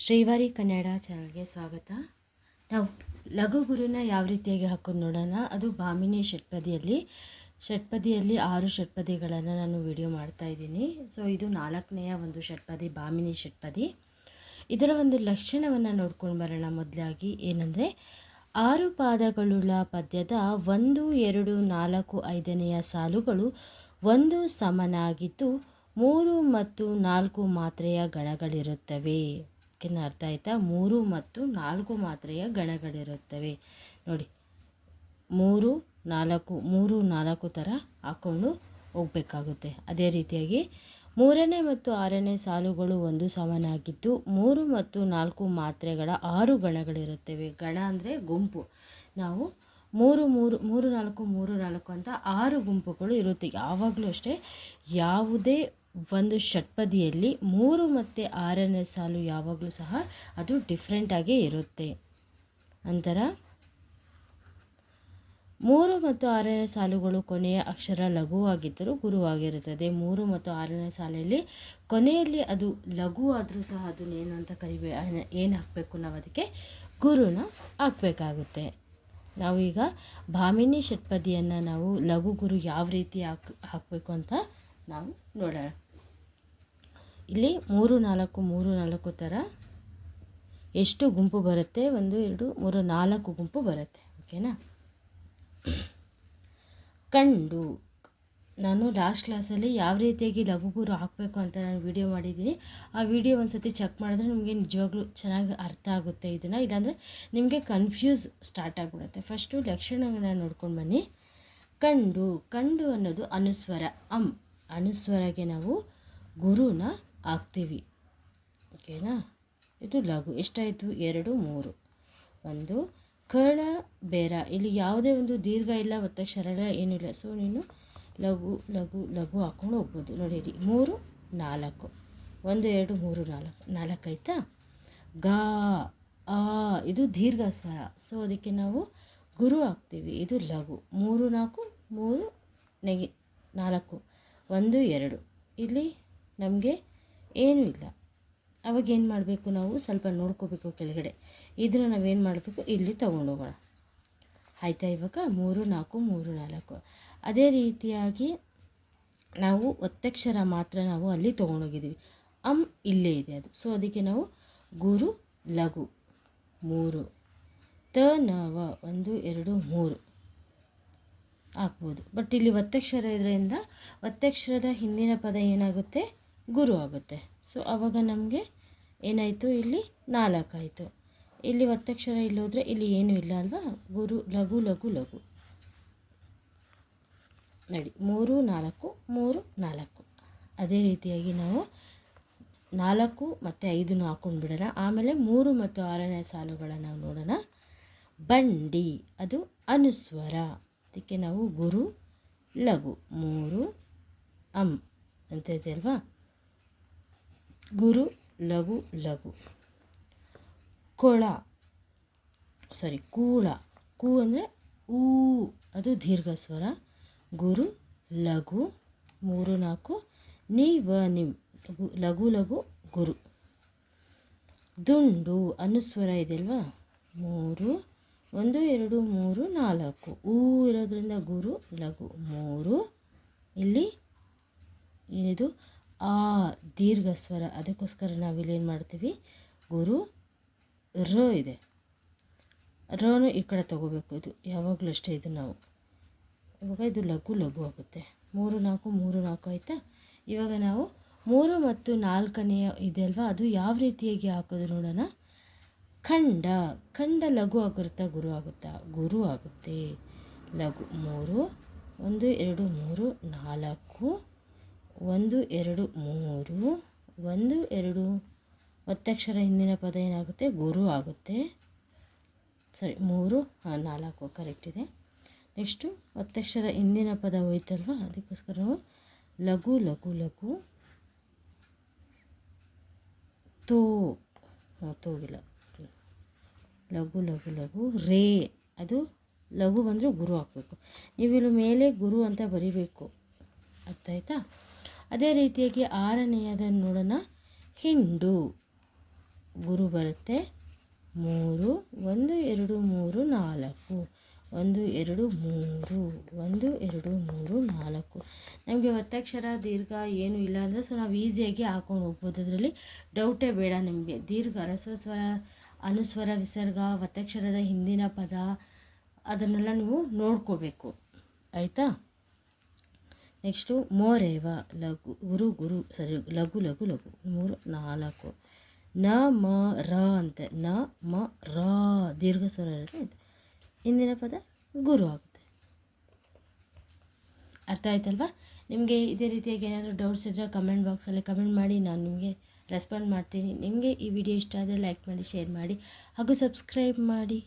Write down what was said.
ಶ್ರೀವಾರಿ ಕನ್ನಡ ಚಾನಲ್ಗೆ ಸ್ವಾಗತ. ನಾವು ಲಘು ಗುರುನ ಯಾವ ರೀತಿಯಾಗಿ ಹಾಕೋದು ನೋಡೋಣ. ಅದು ಭಾಮಿನಿ ಷಟ್ಪದಿಯಲ್ಲಿ 6 ಷಟ್ಪದಿಗಳನ್ನು ನಾನು ವಿಡಿಯೋ ಮಾಡ್ತಾ ಇದ್ದೀನಿ. ಸೊ ಇದು 4ನೇ ಒಂದು ಷಟ್ಪದಿ, ಭಾಮಿನಿ ಷಟ್ಪದಿ. ಇದರ ಒಂದು ಲಕ್ಷಣವನ್ನು ನೋಡ್ಕೊಂಡು ಬರೋಣ. ಮೊದಲಾಗಿ ಏನಂದರೆ, 6 ಪಾದಗಳುಳ್ಳ ಪದ್ಯದ 1, 2, 4, 5ನೆಯ ಸಾಲುಗಳು ಒಂದು ಸಮನಾಗಿದ್ದು 3 ಮತ್ತು 4 ಮಾತ್ರೆಯ ಗಣಗಳಿರುತ್ತವೆ. ಅರ್ಥ ಆಯ್ತಾ? 3 ಮತ್ತು 4 ಮಾತ್ರೆಯ ಗಣಗಳಿರುತ್ತವೆ. ನೋಡಿ, 3, 4 ಥರ ಹಾಕ್ಕೊಂಡು ಹೋಗಬೇಕಾಗುತ್ತೆ. ಅದೇ ರೀತಿಯಾಗಿ 3ನೇ ಮತ್ತು 6ನೇ ಸಾಲುಗಳು ಒಂದು ಸಮನಾಗಿದ್ದು 3 ಮತ್ತು 4 ಮಾತ್ರೆಗಳ 6 ಗಣಗಳಿರುತ್ತವೆ. ಗಣ ಅಂದರೆ ಗುಂಪು. ನಾವು 3 3 3 4 3 4 ಅಂತ 6 ಗುಂಪುಗಳು ಇರುತ್ತೆ. ಯಾವಾಗಲೂ ಅಷ್ಟೇ, ಯಾವುದೇ ಒಂದು ಷಟ್ಪದಿಯಲ್ಲಿ 3 ಮತ್ತು 6ನೇ ಸಾಲು ಯಾವಾಗಲೂ ಸಹ ಅದು ಡಿಫ್ರೆಂಟಾಗೇ ಇರುತ್ತೆ. ನಂತರ 3 ಮತ್ತು 6ನೇ ಸಾಲುಗಳು ಕೊನೆಯ ಅಕ್ಷರ ಲಘುವಾಗಿದ್ದರೂ ಗುರುವಾಗಿರುತ್ತದೆ. 3 ಮತ್ತು 6ನೇ ಸಾಲಲ್ಲಿ ಕೊನೆಯಲ್ಲಿ ಅದು ಲಘು ಆದರೂ ಸಹ ಅದನ್ನು ಏನು ಅಂತ ಏನು ಹಾಕಬೇಕು, ನಾವು ಅದಕ್ಕೆ ಗುರುನ ಹಾಕಬೇಕಾಗುತ್ತೆ. ನಾವು ಈಗ ಭಾಮಿನಿ ಷಟ್ಪದಿಯನ್ನು ನಾವು ಲಘು ಗುರು ಯಾವ ರೀತಿ ಹಾಕಬೇಕು ಅಂತ ನಾವು ನೋಡೋಣ. ಇಲ್ಲಿ 3 4 3 4 ಥರ ಎಷ್ಟು ಗುಂಪು ಬರುತ್ತೆ? 1 2 3 4 ಗುಂಪು ಬರುತ್ತೆ. ಓಕೆನಾ? ಕಂಡು, ನಾನು ಲಾಸ್ಟ್ ಕ್ಲಾಸಲ್ಲಿ ಯಾವ ರೀತಿಯಾಗಿ ಲಘು ಗುರು ಹಾಕಬೇಕು ಅಂತ ನಾನು ವಿಡಿಯೋ ಮಾಡಿದ್ದೀನಿ. ಆ ವಿಡಿಯೋ ಒಂದು ಸತಿ ಚೆಕ್ ಮಾಡಿದ್ರೆ ನಿಮಗೆ ನಿಜವಾಗ್ಲೂ ಚೆನ್ನಾಗಿ ಅರ್ಥ ಆಗುತ್ತೆ. ಇದನ್ನು ಇಲ್ಲಾಂದರೆ ನಿಮಗೆ ಕನ್ಫ್ಯೂಸ್ ಸ್ಟಾರ್ಟ್ ಆಗಿಬಿಡುತ್ತೆ. ಫಸ್ಟು ಲಕ್ಷಣಗಳನ್ನ ನೋಡ್ಕೊಂಡು ಬನ್ನಿ. ಕಂಡು ಅನ್ನೋದು ಅನುಸ್ವರ. ಅನುಸ್ವರಗೆ ನಾವು ಗುರುನ ಹಾಕ್ತೀವಿ. ಓಕೆನಾ? ಇದು ಲಘು. ಎಷ್ಟಾಯಿತು? 2 3. ಒಂದು ಕಳ ಬೇರ. ಇಲ್ಲಿ ಯಾವುದೇ ಒಂದು ದೀರ್ಘ ಇಲ್ಲ, ಒತ್ತಕ್ಷರ ಇಲ್ಲ, ಏನೂ ಇಲ್ಲ. ಸೊ ನೀನು ಲಘು ಲಘು ಲಘು ಹಾಕ್ಕೊಂಡು ಹೋಗ್ಬೋದು. ನೋಡಿರಿ, 3 4 1 2 3 4 ಆಯಿತಾ? ಗಾ ಆ ಇದು ದೀರ್ಘ ಸ್ವರ. ಸೊ ಅದಕ್ಕೆ ನಾವು ಗುರು ಹಾಕ್ತೀವಿ. ಇದು ಲಘು. 3 4 3 4 1 2. ಇಲ್ಲಿ ನಮಗೆ ಏನೂ ಇಲ್ಲ. ಅವಾಗ ಏನು ಮಾಡಬೇಕು? ನಾವು ಸ್ವಲ್ಪ ನೋಡ್ಕೋಬೇಕು ಕೆಳಗಡೆ. ಇದನ್ನು ನಾವೇನು ಮಾಡಬೇಕು? ಇಲ್ಲಿ ತೊಗೊಂಡೋಗೋಣ. ಆಯಿತಾ? ಇವಾಗ 3 4 3 4. ಅದೇ ರೀತಿಯಾಗಿ ನಾವು ಒತ್ತಕ್ಷರ ಮಾತ್ರ ನಾವು ಅಲ್ಲಿ ತೊಗೊಂಡೋಗಿದ್ದೀವಿ. ಇಲ್ಲೇ ಇದೆ ಅದು. ಸೊ ಅದಕ್ಕೆ ನಾವು ಗುರು ಲಘು 3 ತ ನವ 1 2 3 ಹಾಕ್ಬೋದು. ಬಟ್ ಇಲ್ಲಿ ಒತ್ತಕ್ಷರ ಇದರಿಂದ ಒತ್ತಕ್ಷರದ ಹಿಂದಿನ ಪದ ಏನಾಗುತ್ತೆ? ಗುರು ಆಗುತ್ತೆ. ಸೊ ಆವಾಗ ನಮಗೆ ಏನಾಯಿತು? ಇಲ್ಲಿ 4 ಆಯಿತು. ಇಲ್ಲಿ ಒತ್ತಕ್ಷರ ಇಲ್ಲೋದ್ರೆ ಇಲ್ಲಿ ಏನೂ ಇಲ್ಲ ಅಲ್ವಾ? ಗುರು ಲಘು ಲಘು ಲಘು. ನೋಡಿ, 3 4 3 4. ಅದೇ ರೀತಿಯಾಗಿ ನಾವು 4 ಮತ್ತು 5 ಹಾಕ್ಕೊಂಡು ಬಿಡೋಣ. ಆಮೇಲೆ 3 ಮತ್ತು 6ನೇ ಸಾಲುಗಳನ್ನು ನಾವು ನೋಡೋಣ. ಬಂಡಿ, ಅದು ಅನುಸ್ವರ. ಅದಕ್ಕೆ ನಾವು ಗುರು ಲಘು 3 ಅಂತ ಇದೆ ಅಲ್ವಾ? ಗುರು ಲಘು ಲಘು. ಕೂಳ ಕೂ ಅಂದರೆ ಊ, ಅದು ದೀರ್ಘ ಸ್ವರ. ಗುರು ಲಘು 3 4 ನಿಮ್ ಲಘು ಲಘು ಗುರು. ದುಂಡು ಅನುಸ್ವರ ಇದೆ ಅಲ್ವಾ? 3 1 2 3 4 ಊ ಇರೋದ್ರಿಂದ ಗುರು ಲಘು 3. ಇಲ್ಲಿ ಏನಿದು? ಆ ದೀರ್ಘ ಸ್ವರ. ಅದಕ್ಕೋಸ್ಕರ ನಾವಿಲ್ಲಿ ಏನು ಮಾಡ್ತೀವಿ? ಗುರು ರ ಇದೆ. ರನು ಈ ಕಡೆ ತೊಗೋಬೇಕು. ಇದು ಯಾವಾಗಲೂ ಅಷ್ಟೇ. ಇದು ನಾವು ಇವಾಗ ಇದು ಲಘು ಲಘು ಆಗುತ್ತೆ. 3 4 3 4 ಆಯಿತಾ? ಇವಾಗ ನಾವು 3 ಮತ್ತು 4ನೆಯ ಇದೆ ಅಲ್ವಾ? ಅದು ಯಾವ ರೀತಿಯಾಗಿ ಹಾಕೋದು ನೋಡೋಣ. ಖಂಡ ಲಘು ಆಗಿರುತ್ತಾ ಗುರು ಆಗುತ್ತಾ? ಗುರು ಆಗುತ್ತೆ. ಲಘು 3 1 2 3 4 1 2 3 1 2. ಒತ್ತಕ್ಷರ ಹಿಂದಿನ ಪದ ಏನಾಗುತ್ತೆ? ಗುರು ಆಗುತ್ತೆ. ಸರಿ, 3 4 ಕರೆಕ್ಟ್ ಇದೆ. ನೆಕ್ಸ್ಟು ಒತ್ತಕ್ಷರ ಹಿಂದಿನ ಪದ ಹೋಯ್ತಲ್ವ? ಅದಕ್ಕೋಸ್ಕರ ನಾವು ಲಘು ಲಘು ಲಘು ತೋಗಿಲ್ಲ. ಲಘು ಲಘು ಲಘು ರೇ. ಅದು ಲಘು ಬಂದರೆ ಗುರು ಹಾಕಬೇಕು. ನೀವು ಇಲ್ಲಿ ಮೇಲೆ ಗುರು ಅಂತ ಬರಿಬೇಕು. ಅರ್ಥ ಆಯ್ತಾ? ಅದೇ ರೀತಿಯಾಗಿ 6ನೇಯದನ್ನು ನೋಡೋಣ. ಹಿಂಡು ಗುರು ಬರುತ್ತೆ 3 1 2 3 4 1 2 3 1 2 3 4. ನಮಗೆ ಒತ್ತಕ್ಷರ ದೀರ್ಘ ಏನೂ ಇಲ್ಲ ಅಂದರೆ ಸೊ ನಾವು ಈಸಿಯಾಗಿ ಹಾಕೊಂಡು ಹೋಗ್ಬೋದು. ಅದರಲ್ಲಿ ಡೌಟೇ ಬೇಡ ನಿಮಗೆ. ದೀರ್ಘ ಹ್ರಸ್ವ ಸ್ವರ, ಅನುಸ್ವರ, ವಿಸರ್ಗ, ಒತ್ತಕ್ಷರದ ಹಿಂದಿನ ಪದ ಅದನ್ನೆಲ್ಲ ನೀವು ನೋಡ್ಕೋಬೇಕು, ಆಯಿತಾ. ನೆಕ್ಸ್ಟು ಮೋರೇವ ಲಘು ಗುರು ಗುರು ಸರಿ ಲಘು ಲಘು ಲಘು 3 4. ನ ಮ ರ ಅಂತೆ, ನ ಮ ರ ದೀರ್ಘ ಸ್ವರ ಇರುತ್ತೆ, ಹಿಂದಿನ ಪದ ಗುರು ಆಗುತ್ತೆ. ಅರ್ಥ ಆಯ್ತಲ್ವಾ ನಿಮಗೆ? ಇದೇ ರೀತಿಯಾಗಿ ಏನಾದರೂ ಡೌಟ್ಸ್ ಇದ್ದರೆ ಕಮೆಂಟ್ ಬಾಕ್ಸಲ್ಲಿ ಕಮೆಂಟ್ ಮಾಡಿ, ನಾನು ನಿಮಗೆ ರೆಸ್ಪಾಂಡ್ ಮಾಡ್ತೀನಿ. ನಿಮಗೆ ಈ ವಿಡಿಯೋ ಇಷ್ಟ ಆದರೆ ಲೈಕ್ ಮಾಡಿ, ಶೇರ್ ಮಾಡಿ ಹಾಗೂ ಸಬ್ಸ್ಕ್ರೈಬ್ ಮಾಡಿ.